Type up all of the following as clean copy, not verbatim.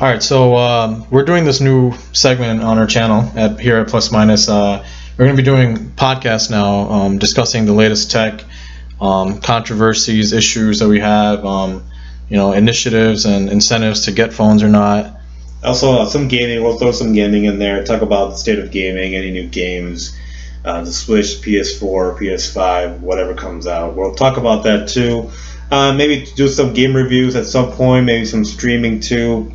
All right, so we're doing this new segment on our channel here at PlusMinus. We're going to be doing podcasts now, discussing the latest tech, controversies, issues that we have, initiatives and incentives to get phones or not. Also, some gaming. We'll throw some gaming in there. Talk about the state of gaming, any new games, the Switch, PS4, PS5, whatever comes out. We'll talk about that too. Maybe do some game reviews at some point. Maybe some streaming too.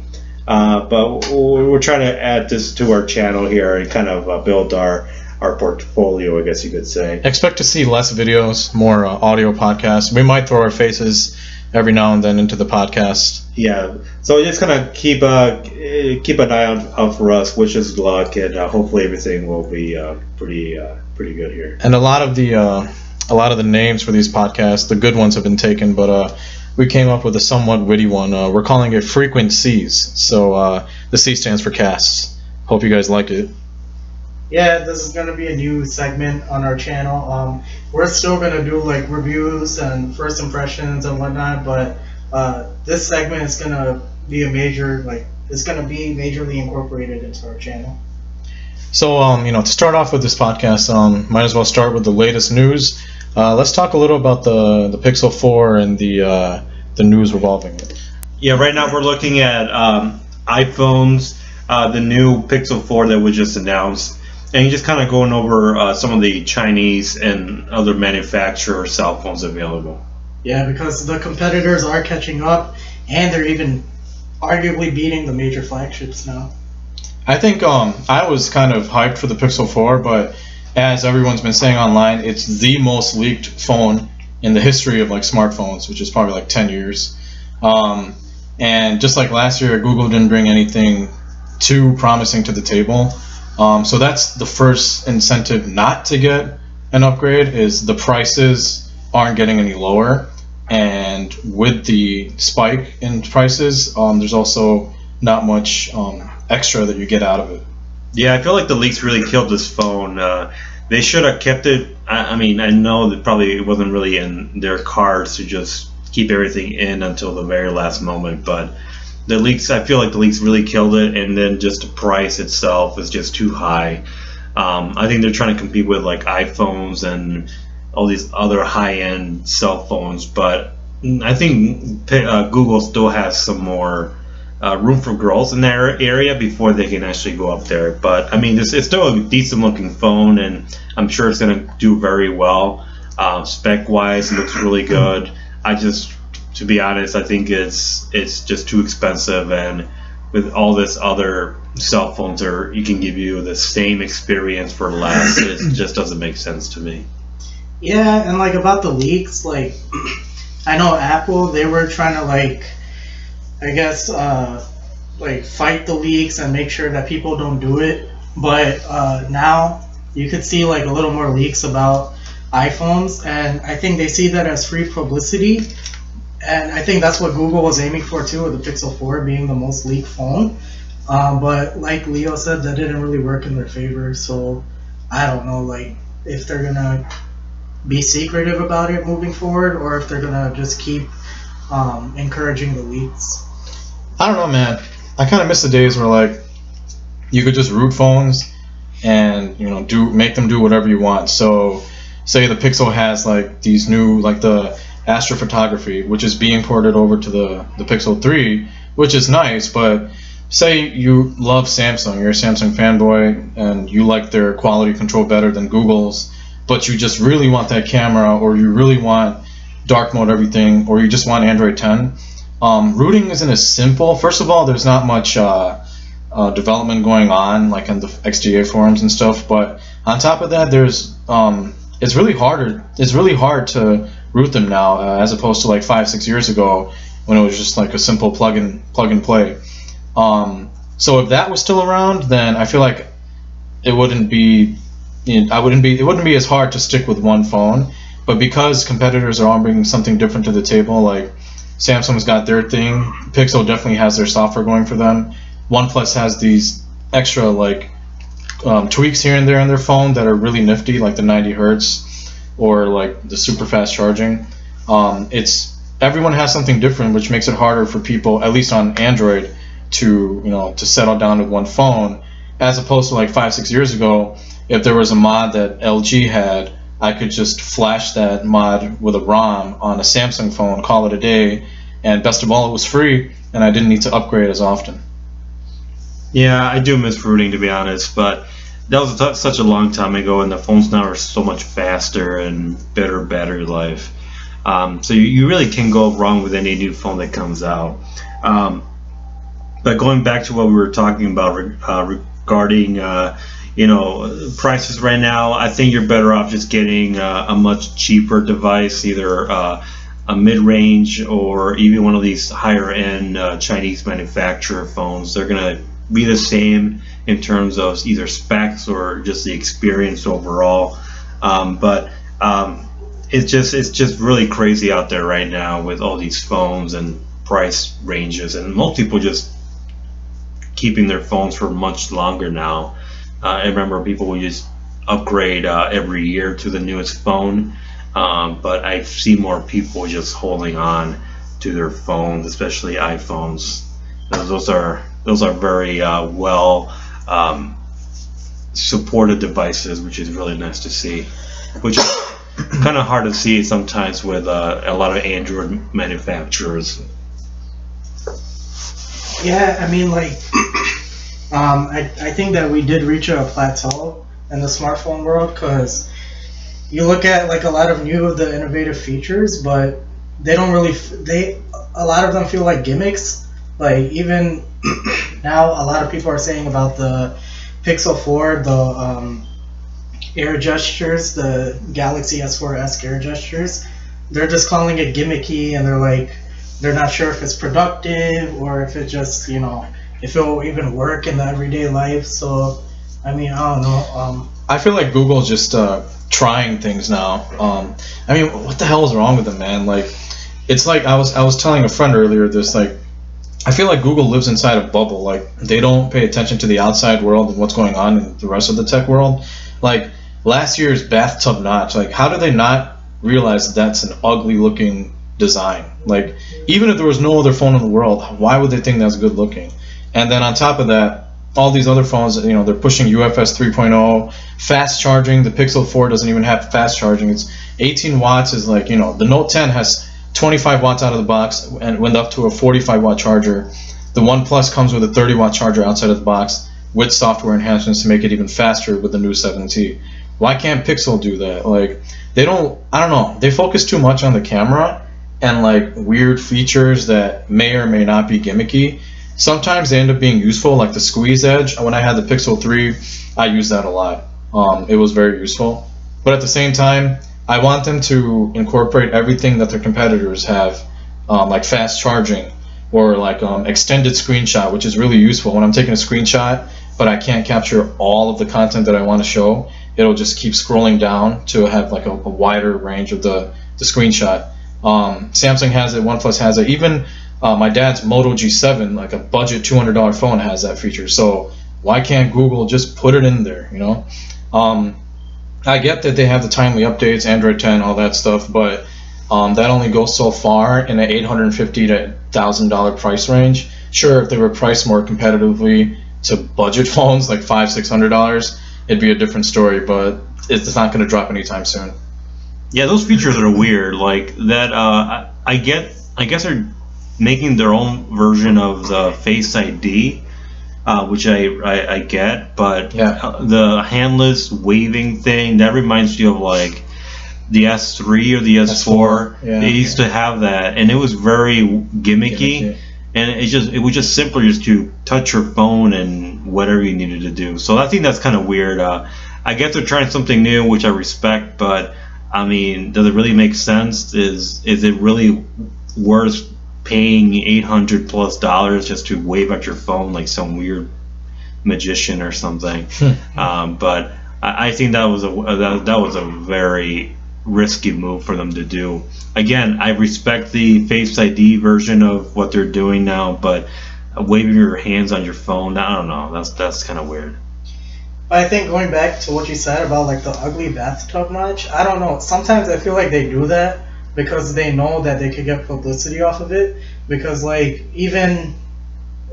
But we're trying to add this to our channel here and kind of build our portfolio, I guess you could say. Expect to see less videos, more audio podcasts. We might throw our faces every now and then into the podcast. Yeah, so just kind of keep an eye out for us. Wish us luck, and hopefully everything will be pretty good here. And a lot of the names for these podcasts, the good ones have been taken, but we came up with a somewhat witty one. We're calling it FRQ-Cs. So the C stands for casts. Hope you guys like it. Yeah, this is going to be a new segment on our channel. We're still going to do like reviews and first impressions and whatnot, but this segment is going to be majorly incorporated into our channel. So, to start off with this podcast, might as well start with the latest news. Let's talk a little about the Pixel 4 and the news revolving it. Yeah, right now we're looking at iPhones, the new Pixel 4 that was just announced, and just kind of going over some of the Chinese and other manufacturer cell phones available. Yeah, because the competitors are catching up, and they're even arguably beating the major flagships now. I think I was kind of hyped for the Pixel 4, but as everyone's been saying online, it's the most leaked phone in the history of like smartphones, which is probably like 10 years. And just like last year, Google didn't bring anything too promising to the table. So that's the first incentive not to get an upgrade, is the prices aren't getting any lower. And with the spike in prices, there's also not much extra that you get out of it. Yeah, I feel like the leaks really killed this phone. They should have kept it. I mean, I know that probably it wasn't really in their cards to just keep everything in until the very last moment, but the leaks, I feel like the leaks really killed it, and then just the price itself is just too high. I think they're trying to compete with like iPhones and all these other high-end cell phones, but I think Google still has some more room for growth in that area before they can actually go up there. But I mean, it's still a decent looking phone, and I'm sure it's going to do very well. Spec wise, it looks really good. To be honest, I think it's just too expensive, and with all this other cell phones you can give you the same experience for less, it just doesn't make sense to me. Yeah, and like about the leaks, like I know Apple, they were trying to fight the leaks and make sure that people don't do it. But now you could see like a little more leaks about iPhones, and I think they see that as free publicity. And I think that's what Google was aiming for too, with the Pixel 4 being the most leaked phone. But like Leo said, that didn't really work in their favor. So I don't know, like if they're gonna be secretive about it moving forward, or if they're gonna just keep encouraging the leaks. I don't know, man. I kind of miss the days where like you could just root phones and make them do whatever you want. So say the Pixel has like these new, like the astrophotography, which is being ported over to the Pixel 3, which is nice, but say you love Samsung, you're a Samsung fanboy, and you like their quality control better than Google's, but you just really want that camera, or you really want dark mode everything, or you just want Android 10. Rooting isn't as simple. First of all, there's not much development going on, like in the XDA forums and stuff. But on top of that, it's really hard to root them now, as opposed to like 5-6 years ago when it was just like a simple plug and play. So if that was still around, then I feel like it wouldn't be as hard to stick with one phone. But because competitors are all bringing something different to the table, like Samsung's got their thing, Pixel definitely has their software going for them. OnePlus has these extra tweaks here and there in their phone that are really nifty, like the 90 hertz or like the super fast charging. Everyone has something different, which makes it harder for people, at least on Android, to settle down with one phone, as opposed to like 5-6 years ago. If there was a mod that LG had, I could just flash that mod with a ROM on a Samsung phone, call it a day, and best of all, it was free, and I didn't need to upgrade as often. Yeah, I do miss rooting, to be honest, but that was such a long time ago, and the phones now are so much faster and better battery life. So you really can go wrong with any new phone that comes out. But going back to what we were talking about regarding prices right now, I think you're better off just getting a much cheaper device, either a mid-range or even one of these higher-end Chinese manufacturer phones. They're gonna be the same in terms of either specs or just the experience overall. But it's just really crazy out there right now with all these phones and price ranges, and most people just keeping their phones for much longer now. I remember people would just upgrade every year to the newest phone, but I see more people just holding on to their phones, especially iPhones. Those are very well supported devices, which is really nice to see. Which is kind of hard to see sometimes with a lot of Android manufacturers. Yeah, I mean, like, I think that we did reach a plateau in the smartphone world, because you look at like a lot of new of the innovative features, but they don't really a lot of them feel like gimmicks. Like even now, a lot of people are saying about the Pixel 4, the air gestures, the Galaxy S4S air gestures. They're just calling it gimmicky, and they're not sure if it's productive or if it just, if it will even work in the everyday life. So, I mean, I don't know. I feel like Google's just trying things now. I mean, what the hell is wrong with them, man? Like, it's like I was telling a friend earlier this, like, I feel like Google lives inside a bubble. Like, they don't pay attention to the outside world and what's going on in the rest of the tech world. Like, last year's bathtub notch, like, how do they not realize that's an ugly looking design? Like, even if there was no other phone in the world, why would they think that's good looking? And then on top of that, all these other phones, they're pushing UFS 3.0, fast charging. The Pixel 4 doesn't even have fast charging. It's 18 watts is like, the Note 10 has 25 watts out of the box and went up to a 45 watt charger. The OnePlus comes with a 30 watt charger outside of the box with software enhancements to make it even faster with the new 7T. Why can't Pixel do that? Like, I don't know. They focus too much on the camera and like weird features that may or may not be gimmicky. Sometimes they end up being useful, like the squeeze edge. When I had the Pixel 3, I used that a lot. It was very useful. But at the same time, I want them to incorporate everything that their competitors have, like fast charging or like extended screenshot, which is really useful. When I'm taking a screenshot, but I can't capture all of the content that I want to show, it'll just keep scrolling down to have like a wider range of the screenshot. Samsung has it, OnePlus has it, even my dad's Moto G7, like a budget $200 phone, has that feature. So why can't Google just put it in there, I get that they have the timely updates, Android 10, all that stuff, but that only goes so far in an $850 to $1,000 price range. Sure, if they were priced more competitively to budget phones like $500-600, it'd be a different story, but it's not going to drop anytime soon. Yeah, those features are weird. Like that, I guess they're making their own version of the Face ID, which I get, but yeah. The handless waving thing, that reminds you of like the S3 or the S4. Yeah. They used to have that, and it was very gimmicky. And it was just simpler just to touch your phone and whatever you needed to do. So I think that's kind of weird. I guess they're trying something new, which I respect, but I mean, does it really make sense? Is it really worth paying $800+ just to wave at your phone like some weird magician or something? But I think that was a very risky move for them to do. Again, I respect the Face ID version of what they're doing now, but waving your hands on your phone, I don't know. That's kind of weird. I think going back to what you said about like the ugly bathtub notch, I don't know. Sometimes I feel like they do that because they know that they could get publicity off of it. Because like even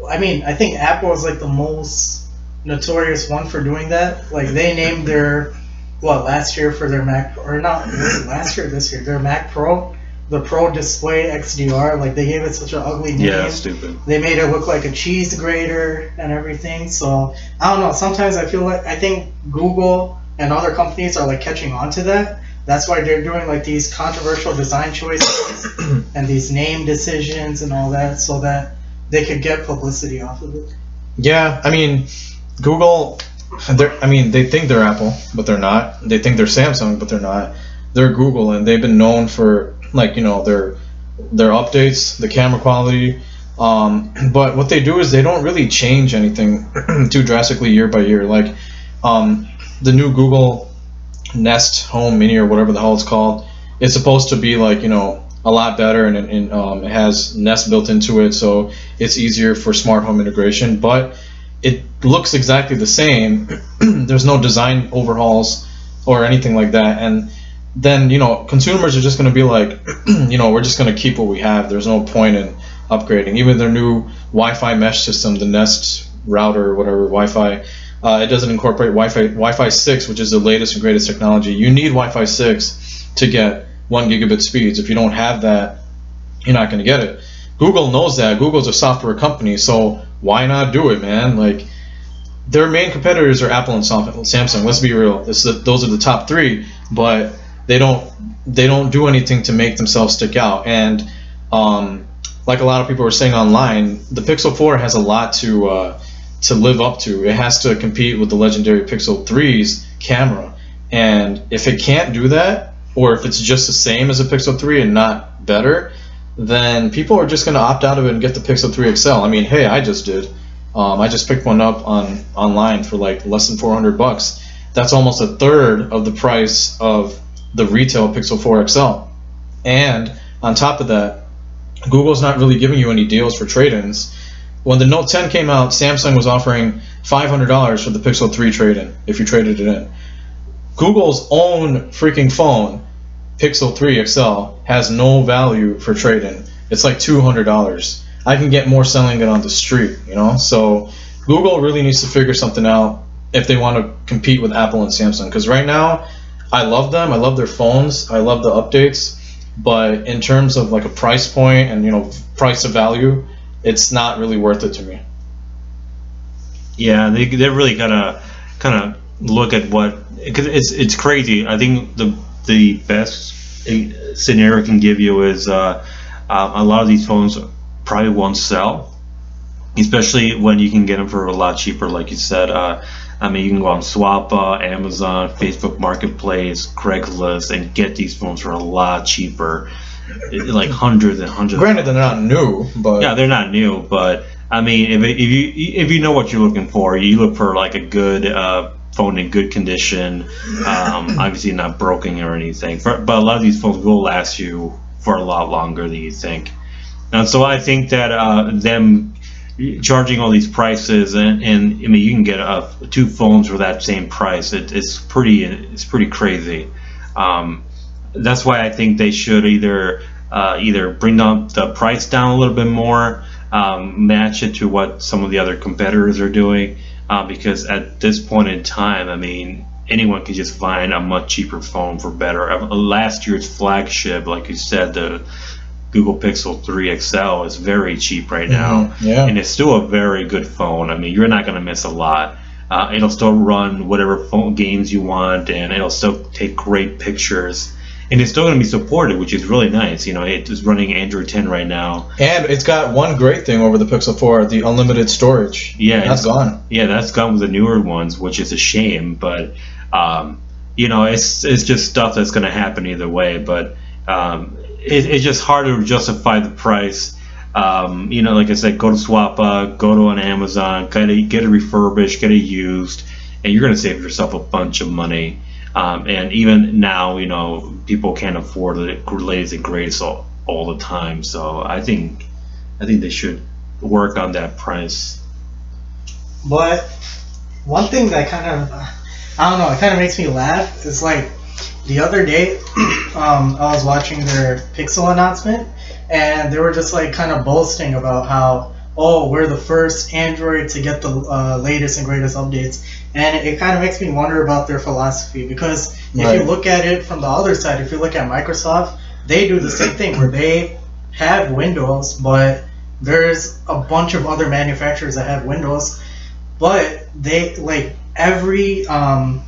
I mean, I think Apple is like the most notorious one for doing that. Like they named their last year for their Mac, or not last year, this year, their Mac Pro, the Pro Display XDR. Like they gave it such an ugly name. Yeah, stupid. They made it look like a cheese grater and everything. So I don't know. Sometimes I think Google and other companies are like catching on to that. That's why they're doing like these controversial design choices and these name decisions and all that, so that they could get publicity off of it. Yeah, I mean, Google, they think they're Apple, but they're not. They think they're Samsung, but they're not. They're Google, and they've been known for like their updates, the camera quality. But what they do is they don't really change anything too drastically year by year. Like the new Google Nest Home Mini or whatever the hell it's called, it's supposed to be like a lot better, and it has Nest built into it, so it's easier for smart home integration. But it looks exactly the same. There's no design overhauls or anything like that, and then consumers are just going to be like, we're just going to keep what we have. There's no point in upgrading. Even their new Wi-Fi mesh system, the Nest router or whatever, Wi-Fi. It doesn't incorporate Wi-Fi 6, which is the latest and greatest technology. You need Wi-Fi 6 to get 1 gigabit speeds. If you don't have that, you're not going to get it. Google knows that. Google's a software company, so why not do it, man? Like, their main competitors are Apple and Samsung. Let's be real. Those are the top three, but they don't do anything to make themselves stick out. And like a lot of people were saying online, the Pixel 4 has a lot to live up to. It has to compete with the legendary Pixel 3's camera, and if it can't do that, or if it's just the same as a Pixel 3 and not better, then people are just going to opt out of it and get the Pixel 3 XL. I mean, hey, I just did. I just picked one up online for like less than $400. That's almost a third of the price of the retail Pixel 4 XL. And on top of that, Google's not really giving you any deals for trade-ins. When the Note 10 came out, Samsung was offering $500 for the Pixel 3 trade-in if you traded it in. Google's own freaking phone, Pixel 3 XL, has no value for trade-in. It's like $200. I can get more selling it on the street, So Google really needs to figure something out if they want to compete with Apple and Samsung. Because right now, I love them. I love their phones. I love the updates. But in terms of like a price point and price to value, it's not really worth it to me. Yeah, they really gotta kind of look at because it's crazy. I think the best scenario can give you is a lot of these phones probably won't sell, especially when you can get them for a lot cheaper, like you said. You can go on Swappa, Amazon, Facebook Marketplace, Craigslist, and get these phones for a lot cheaper, like hundreds and hundreds. Granted, they're not new, but yeah, they're not new. But I mean, if you know what you're looking for, you look for like a good phone in good condition, obviously not broken or anything. But a lot of these phones will last you for a lot longer than you think. And so I think that them charging all these prices, and I mean, you can get two phones for that same price. It's pretty crazy. That's why I think they should either bring down the price down a little bit more, match it to what some of the other competitors are doing, because at this point in time, I mean, anyone can just find a much cheaper phone for better. Last year's flagship, like you said, the Google Pixel 3 XL is very cheap right now, and it's still a very good phone. I mean, you're not going to miss a lot. It'll still run whatever phone games you want, and it'll still take great pictures. And it's still going to be supported, which is really nice. It is running Android 10 right now. And it's got one great thing over the Pixel 4, the unlimited storage. Yeah. That's gone. Yeah, that's gone with the newer ones, which is a shame. But, it's just stuff that's going to happen either way. But it's just hard to justify the price. Like I said, go to Swappa, go to an Amazon, get it refurbished, get it used, and you're going to save yourself a bunch of money. And even now, people can't afford the latest and greatest all the time. So I think they should work on that price. But one thing that kind of, I don't know, it kind of makes me laugh is like the other day, I was watching their Pixel announcement, and they were just like kind of boasting about how oh, we're the first Android to get the latest and greatest updates. And it kind of makes me wonder about their philosophy, because if you look at it from the other side, if you look at Microsoft, they do the same thing where they have Windows, but there's a bunch of other manufacturers that have Windows, but they like every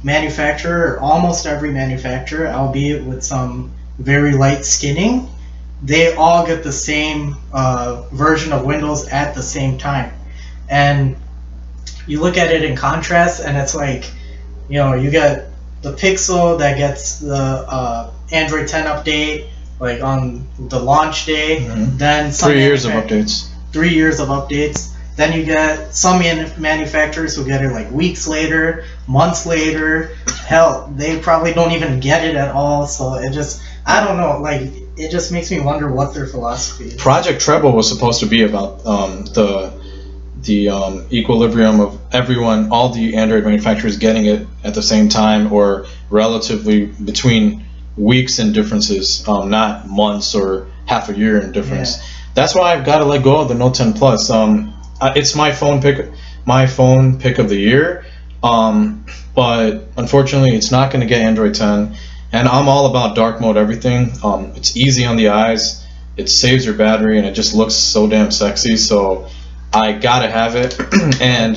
manufacturer, or almost every manufacturer, albeit with some very light skinning, they all get the same version of Windows at the same time. And you look at it in contrast, and it's like, you know, you get the Pixel that gets the Android 10 update like on the launch day. Mm-hmm. Then 3 years of updates. 3 years of updates. Then you get some manufacturers who get it like weeks later, months later. Hell, they probably don't even get it at all. So it just, I don't know, like, it just makes me wonder what their philosophy is. Project Treble was supposed to be about the equilibrium of everyone, all the Android manufacturers getting it at the same time, or relatively between weeks in differences, not months or half a year in difference. Yeah. That's why I've got to let go of the Note 10 Plus. It's my phone pick of the year, but unfortunately it's not going to get Android 10, and I'm all about dark mode everything. It's easy on the eyes, it saves your battery, and it just looks so damn sexy, so I gotta have it. And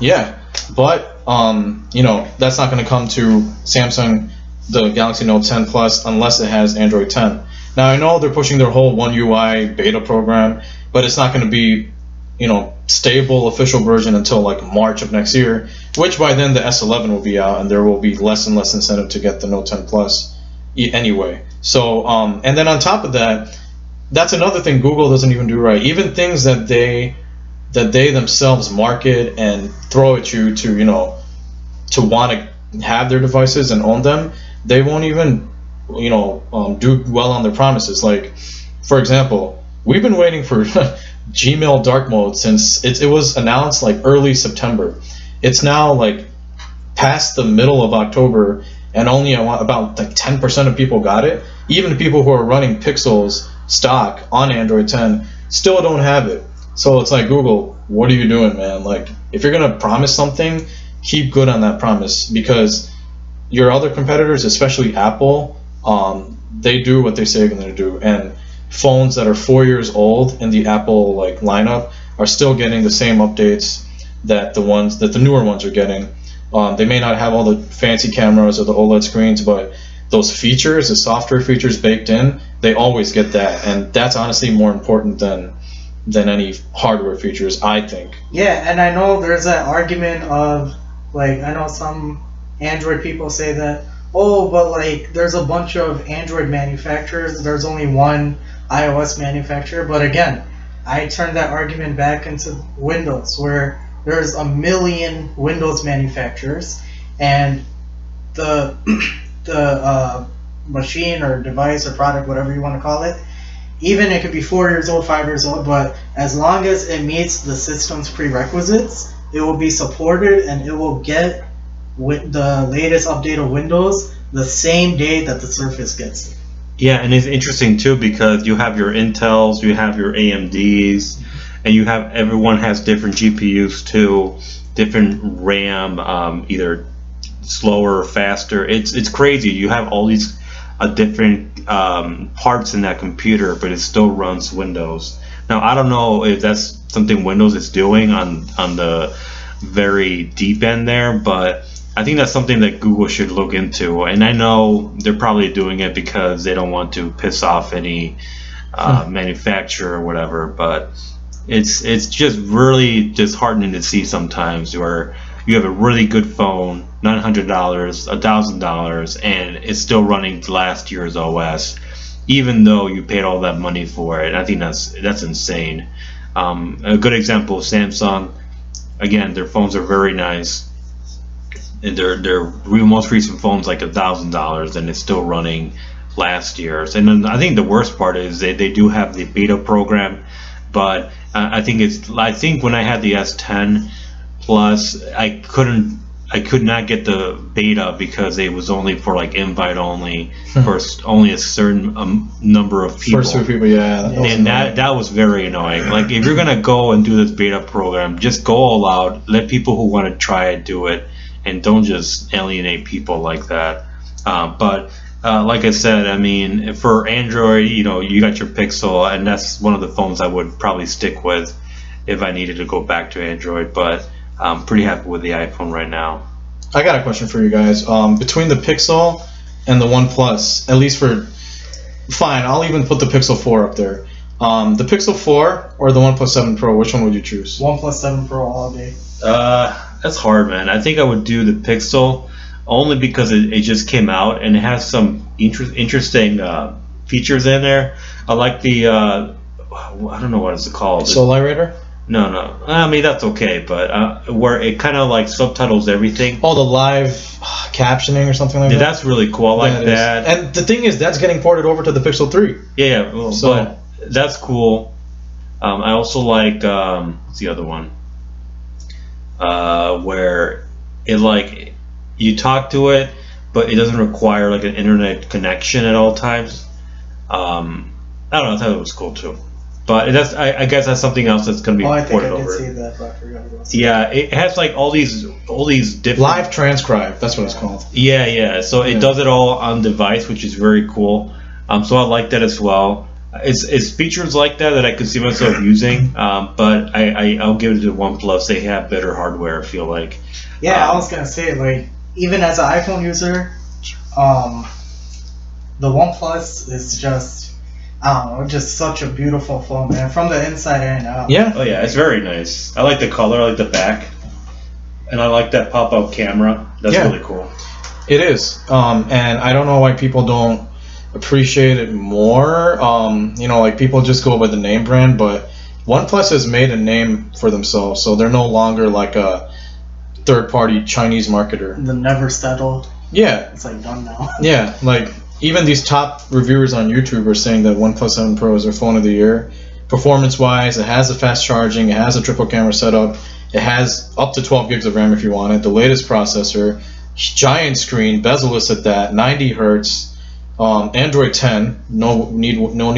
yeah, but you know, that's not going to come to Samsung, the Galaxy Note 10 Plus, unless it has Android 10. Now I know they're pushing their whole One UI beta program, but it's not going to be, you know, stable official version until like March of next year, which by then the S11 will be out, and there will be less and less incentive to get the Note 10 Plus anyway. So and then on top of that, that's another thing Google doesn't even do right. Even things that they themselves market and throw at you to, you know, to want to have their devices and own them, they won't even, you know, do well on their promises. Like, for example, we've been waiting for Gmail dark mode since it was announced like early September. It's now like past the middle of October, and only about like 10% of people got it. Even the people who are running Pixels stock on Android 10 still don't have it. So it's like, Google, what are you doing, man? Like, if you're gonna promise something, keep good on that promise, because your other competitors, especially Apple, they do what they say they're gonna do, and phones that are 4 years old in the Apple like lineup are still getting the same updates that the newer ones are getting. They may not have all the fancy cameras or the OLED screens, but those features, the software features baked in, they always get that, and that's honestly more important than any hardware features, I think. Yeah, and I know there's that argument of, like, I know some Android people say that, oh, but like there's a bunch of Android manufacturers, there's only one iOS manufacturer. But again, I turn that argument back into Windows, where there's a million Windows manufacturers, and the machine or device or product, whatever you want to call it, even it could be 4 years old, 5 years old, but as long as it meets the system's prerequisites, it will be supported, and it will get with the latest update of Windows the same day that the Surface gets it. Yeah, and it's interesting too, because you have your Intels, you have your AMDs, and you have, everyone has different GPUs too, different RAM, either slower or faster. It's crazy. You have all these different parts in that computer, but it still runs Windows. Now, I don't know if that's something Windows is doing on the very deep end there, but I think that's something that Google should look into. And I know they're probably doing it because they don't want to piss off any manufacturer or whatever, but it's just really disheartening to see sometimes where you have a really good phone, $900, $1,000, and it's still running last year's OS, even though you paid all that money for it. I think that's insane. A good example of Samsung. Again, their phones are very nice. And their most recent phone's like $1,000, and it's still running last year's. And then I think the worst part is they do have the beta program, but I think when I had the S10 Plus, I couldn't I could not get the beta because it was only for like invite only for only a certain number of people. First few people, yeah. And that was very annoying. Like if you're gonna go and do this beta program, just go all out. Let people who want to try it do it, and don't just alienate people like that. But like I said, I mean, for Android, you know, you got your Pixel, and that's one of the phones I would probably stick with if I needed to go back to Android. But I'm pretty happy with the iPhone right now. I got a question for you guys. Between the Pixel and the OnePlus, at least for... Fine, I'll even put the Pixel 4 up there. The Pixel 4 or the OnePlus 7 Pro, which one would you choose? OnePlus 7 Pro all day. That's hard, man. I think I would do the Pixel only because it just came out and it has some interesting features in there. I like the... I don't know what it's called. Solar Radar? No. I mean, that's okay, but where it kind of like subtitles everything. Oh, the live captioning or something like that? That's really cool. I like that. And the thing is, that's getting ported over to the Pixel 3. Yeah, well, so, but that's cool. I also like, what's the other one? Where it like, you talk to it, but it doesn't require like an internet connection at all times. I don't know, I thought it was cool too. But that's, I guess that's something else that's going to be ported over. I did see that, but I forgot about it. Yeah, it has like all these different... Live transcribe, that's what it's called. Yeah. So it does it all on device, which is very cool. So I like that as well. It's features like that I could see myself using. But I'll give it to OnePlus. They have better hardware, I feel like. Yeah, I was going to say, like, even as an iPhone user, the OnePlus is just... I don't know, just such a beautiful phone, man. From the inside and out. Yeah. Oh yeah, it's very nice. I like the color, I like the back, and I like that pop-up camera. That's really cool. It is, and I don't know why people don't appreciate it more. You know, like people just go by the name brand, but OnePlus has made a name for themselves, so they're no longer like a third-party Chinese marketer. The never settled. Yeah. It's like done now. Yeah, like. Even these top reviewers on YouTube are saying that OnePlus 7 Pro is their phone of the year. Performance-wise, it has a fast charging, it has a triple camera setup, it has up to 12 gigs of RAM if you want it, the latest processor, giant screen, bezel-less at that, 90 hertz, Android 10, no need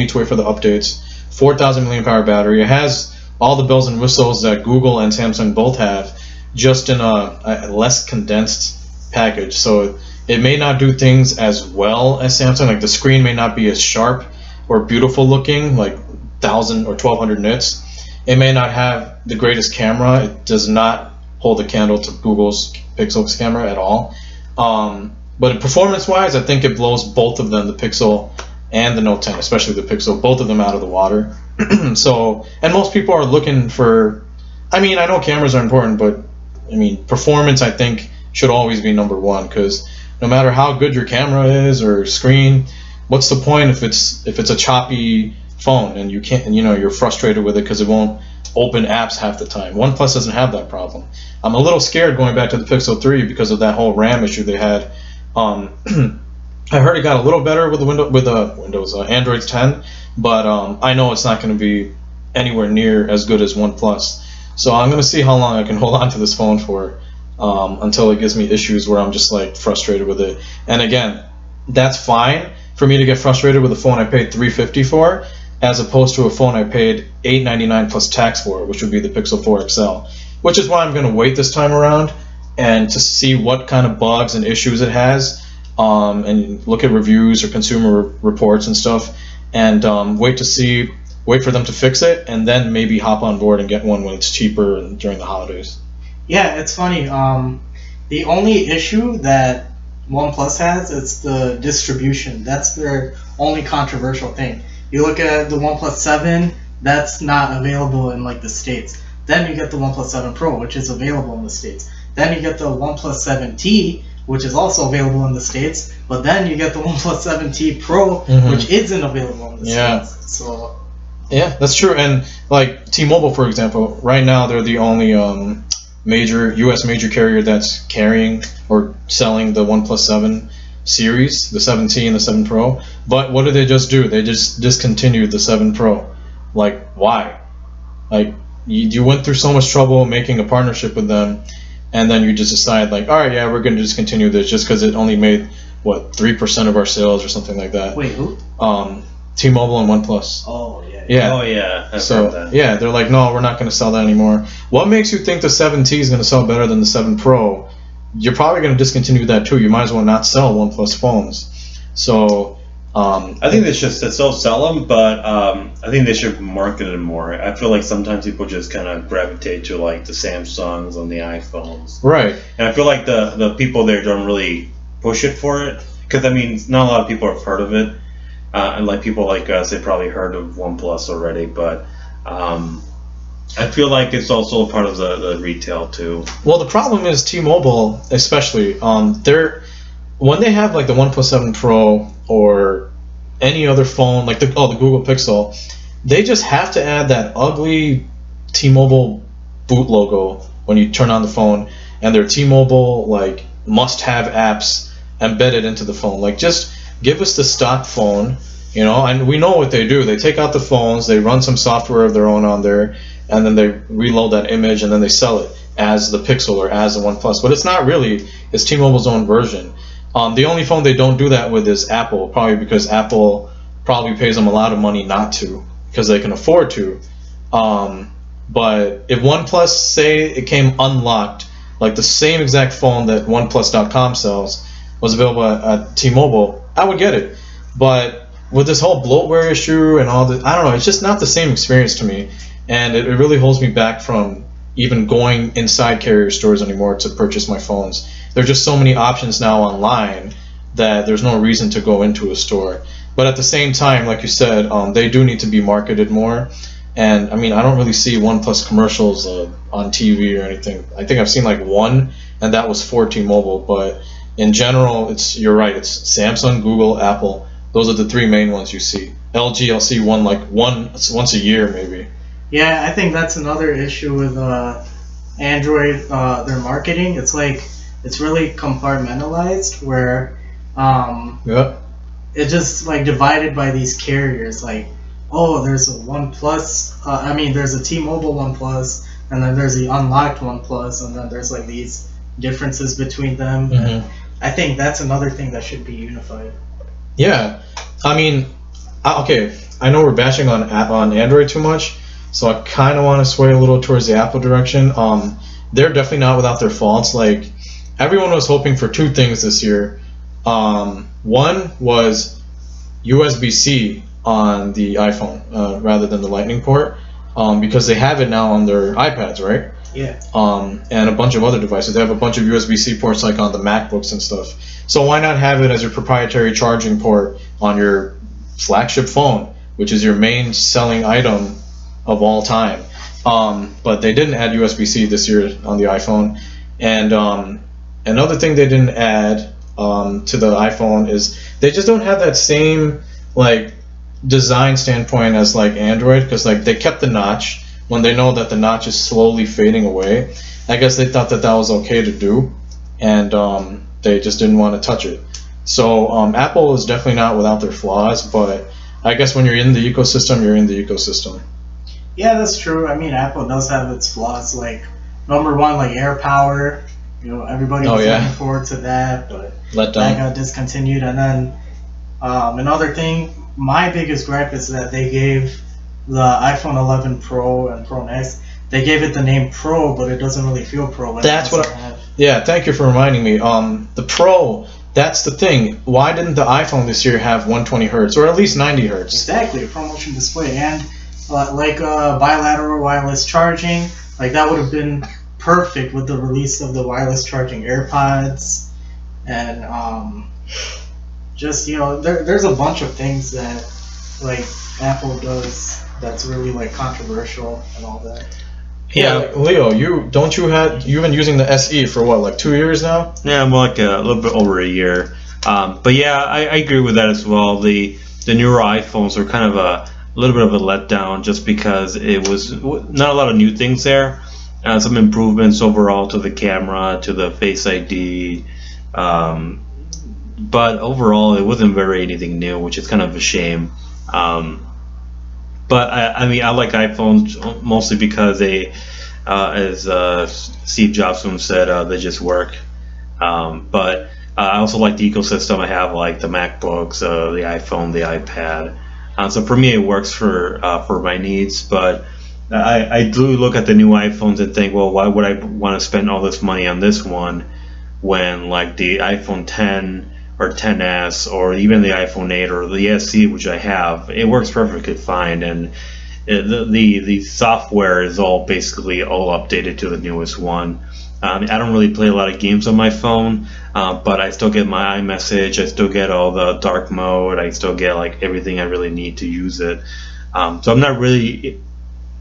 to wait for the updates, 4,000 mAh battery. It has all the bells and whistles that Google and Samsung both have, just in a less condensed package. So it may not do things as well as Samsung. Like the screen may not be as sharp or beautiful looking, like 1,000 or 1,200 nits. It may not have the greatest camera. It does not hold a candle to Google's Pixel's camera at all. But performance-wise, I think it blows both of them, the Pixel and the Note 10, especially the Pixel, both of them out of the water. So, and most people are looking for, I mean, I know cameras are important, but I mean, performance, I think, should always be number one, because no matter how good your camera is or screen, what's the point if it's a choppy phone and you can't, and, you know, you're frustrated with it because it won't open apps half the time. OnePlus doesn't have that problem. I'm a little scared going back to the Pixel 3 because of that whole RAM issue they had. I heard it got a little better with the Android 10, but I know it's not going to be anywhere near as good as OnePlus. So I'm going to see how long I can hold on to this phone for. Until it gives me issues where I'm just like frustrated with it. And again, that's fine for me to get frustrated with a phone I paid $350 for, as opposed to a phone I paid $899 plus tax for, which would be the Pixel 4 XL. Which is why I'm going to wait this time around and to see what kind of bugs and issues it has, and look at reviews or consumer reports and stuff, and wait for them to fix it, and then maybe hop on board and get one when it's cheaper and during the holidays. Yeah, it's funny. The only issue that OnePlus has is the distribution. That's their only controversial thing. You look at the OnePlus 7, that's not available in like the States. Then you get the OnePlus 7 Pro, which is available in the States. Then you get the OnePlus 7T, which is also available in the States. But then you get the OnePlus 7T Pro, which isn't available in the States. So yeah, that's true. And like T-Mobile, for example, right now they're the only U.S. major carrier that's carrying or selling the OnePlus 7 series, the 7T and the 7 Pro. But what did they just do? They just discontinued the 7 Pro. Like, why? Like, you went through so much trouble making a partnership with them and then you just decide like, all right, yeah, we're going to discontinue this just because it only made what 3% of our sales or something like that. Wait, who? T-Mobile and OnePlus. Oh yeah. Yeah. Oh yeah. I've So heard that. yeah, they're like, no, we're not going to sell that anymore. What makes you think the 7T is going to sell better than the 7 Pro? You're probably going to discontinue that too. You might as well not sell OnePlus phones. So I think they should still sell them, but I think they should market it more. I feel like sometimes people just kind of gravitate to like the Samsungs and the iPhones, right. and I feel like the people there don't really push it for it, because I mean, not a lot of people have heard of it, and like people like us, they probably heard of OnePlus already, but I feel like it's also a part of the retail too. Well, the problem is T-Mobile, especially, when they have like the OnePlus 7 Pro or any other phone, like the Google Pixel, they just have to add that ugly T-Mobile boot logo when you turn on the phone, and their T-Mobile like must-have apps embedded into the phone. Like, just give us the stock phone, and we know what they do. They take out the phones, they run some software of their own on there, and then they reload that image, and then they sell it as the Pixel or as the OnePlus. But it's not really. It's T-Mobile's own version. The only phone they don't do that with is Apple, probably because Apple probably pays them a lot of money not to, because they can afford to. But if OnePlus, say it came unlocked, like the same exact phone that OnePlus.com sells was available at T-Mobile, I would get it. But with this whole bloatware issue and all this, I don't know, it's just not the same experience to me. And it really holds me back from even going inside carrier stores anymore to purchase my phones. There are just so many options now online that there's no reason to go into a store. But at the same time, like you said, they do need to be marketed more. And I mean, I don't really see OnePlus commercials on TV or anything. I think I've seen like one, and that was for T-Mobile. But in general, you're right. It's Samsung, Google, Apple. Those are the three main ones you see. LG, I'll see one once a year maybe. Yeah, I think that's another issue with Android, their marketing. It's like it's really compartmentalized, where it's just like divided by these carriers. Like, oh, there's a OnePlus. There's a T-Mobile OnePlus, and then there's the unlocked OnePlus, and then there's like these differences between them. Mm-hmm. And I think that's another thing that should be unified. Yeah, I mean, okay, I know we're bashing on Android too much, so I kind of want to sway a little towards the Apple direction. They're definitely not without their faults. Like, everyone was hoping for two things this year. One was USB-C on the iPhone rather than the Lightning port, because they have it now on their iPads, right? Yeah. And a bunch of other devices. They have a bunch of USB-C ports like on the MacBooks and stuff. So why not have it as your proprietary charging port on your flagship phone, which is your main selling item of all time? But they didn't add USB-C this year on the iPhone. And another thing they didn't add to the iPhone is they just don't have that same like design standpoint as like Android, because like they kept the notch when they know that the notch is slowly fading away. I guess they thought that was okay to do, and they just didn't want to touch it. So Apple is definitely not without their flaws, but I guess when you're in the ecosystem, you're in the ecosystem. Yeah, that's true. I mean, Apple does have its flaws. Like, number one, like Air Power. Everybody was looking forward to that, but that got discontinued. And then another thing, my biggest gripe is that they gave the iPhone 11 Pro and Pro Max, they gave it the name Pro, but it doesn't really feel Pro. That's what yeah, thank you for reminding me. The Pro, that's the thing. Why didn't the iPhone this year have 120 hertz or at least 90 hertz? Exactly, a promotion display. And bilateral wireless charging, like that would have been perfect with the release of the wireless charging AirPods. And there's a bunch of things that like Apple does that's really like controversial and all that. Yeah, Leo, you've been using the SE for what, like 2 years now? Yeah, more like a little bit over a year. But yeah, I agree with that as well. The newer iPhones are kind of a little bit of a letdown, just because it was not a lot of new things there. Some improvements overall to the camera, to the Face ID. But overall, it wasn't very anything new, which is kind of a shame. But I like iPhones mostly because they as Steve Jobs once said, they just work. But I also like the ecosystem. I have like the MacBooks, the iPhone, the iPad. So for me, it works for my needs. But I do look at the new iPhones and think, well, why would I want to spend all this money on this one when like the iPhone 10 or 10s or even the iPhone 8 or the SE, which I have, it works perfectly fine, and the software is all basically all updated to the newest one. I don't really play a lot of games on my phone, but I still get my iMessage, I still get all the dark mode, I still get like everything I really need to use it. So I'm not really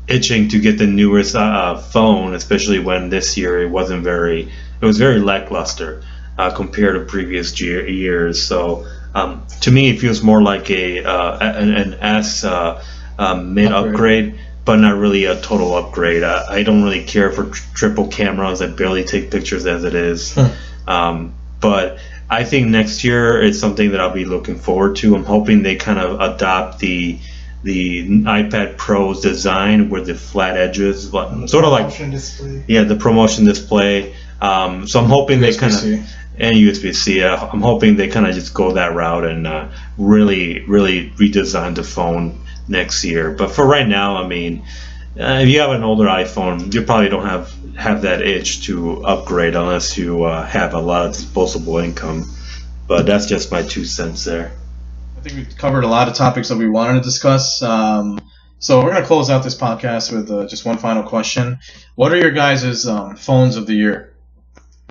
itching to get the newest phone, especially when this year it was very lackluster compared to previous years. So to me, it feels more like an S mid upgrade, but not really a total upgrade. I don't really care for triple cameras. I barely take pictures as it is. But I think next year is something that I'll be looking forward to. I'm hoping they kind of adopt the iPad Pro's design with the flat edges, sort of like the promotion display. So I'm hoping they kind of, and USB-C. I'm hoping they kind of just go that route and really redesign the phone next year. But for right now, I mean, if you have an older iPhone, you probably don't have that itch to upgrade unless you have a lot of disposable income. But that's just my 2 cents there. I think we covered a lot of topics that we wanted to discuss. So we're going to close out this podcast with just one final question. What are your guys' phones of the year?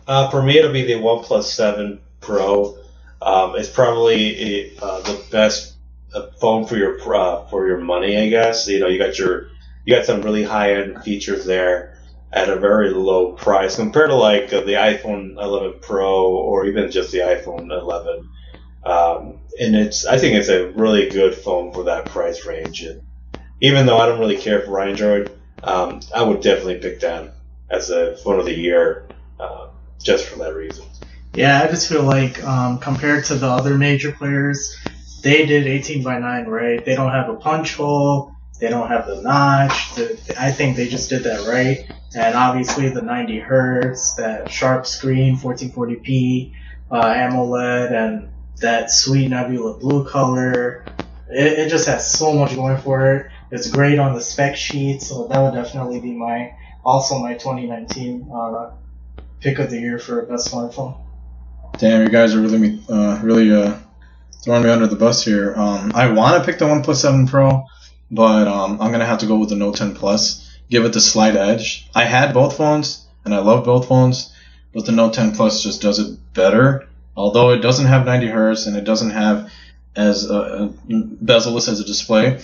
For me, it'll be the OnePlus 7 Pro. It's probably the best phone for your money, I guess. You know, you got some really high end features there at a very low price compared to like the iPhone 11 Pro or even just the iPhone 11. And I think it's a really good phone for that price range. And even though I don't really care for Android, I would definitely pick that as a phone of the year, just for that reason. Yeah, I just feel like compared to the other major players, they did 18:9, right? They don't have a punch hole. They don't have the notch. I think they just did that right. And obviously the 90 hertz, that sharp screen, 1440p, AMOLED, and that sweet Nebula blue color. It just has so much going for it. It's great on the spec sheet, so that would definitely be my 2019 pick of the year for best smartphone. Damn, you guys are really throwing me under the bus here. I want to pick the OnePlus 7 Pro, but I'm going to have to go with the Note 10 Plus. Give it the slight edge. I had both phones, and I love both phones, but the Note 10 Plus just does it better. Although it doesn't have 90 hertz and it doesn't have as bezel-less as a display.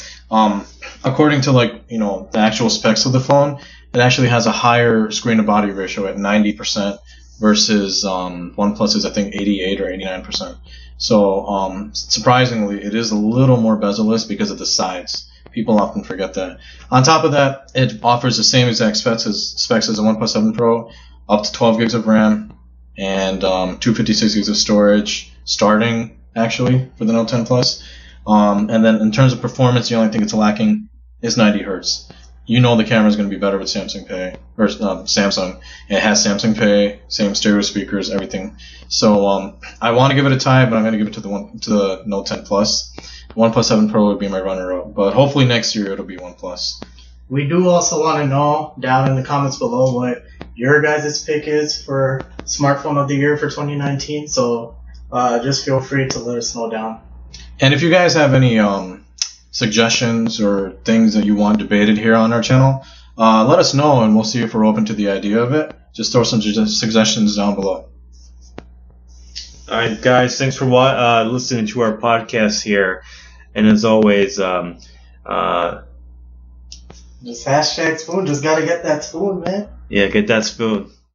According to the actual specs of the phone, it actually has a higher screen-to-body ratio at 90% versus OnePlus's, I think, 88 or 89%. So surprisingly, it is a little more bezel-less because of the sides. People often forget that. On top of that, it offers the same exact specs as the OnePlus 7 Pro, up to 12 gigs of RAM and 256 gigs of storage, starting actually for the Note 10 Plus. And then in terms of performance, the only thing it's lacking is 90 hertz. You know the camera is going to be better with Samsung Pay, or Samsung. It has Samsung Pay, same stereo speakers, everything. So I want to give it a tie, but I'm going to give it to the Note 10 Plus. OnePlus 7 Pro would be my runner-up, but hopefully next year it'll be OnePlus. We do also want to know down in the comments below what your guys' pick is for smartphone of the year for 2019. So just feel free to let us know down. And if you guys have any suggestions or things that you want debated here on our channel, let us know and we'll see if we're open to the idea of it. Just throw some suggestions down below. All right, guys, thanks for listening to our podcast here. And as always, just hashtag spoon. Just gotta get that spoon, man. Yeah, get that spoon.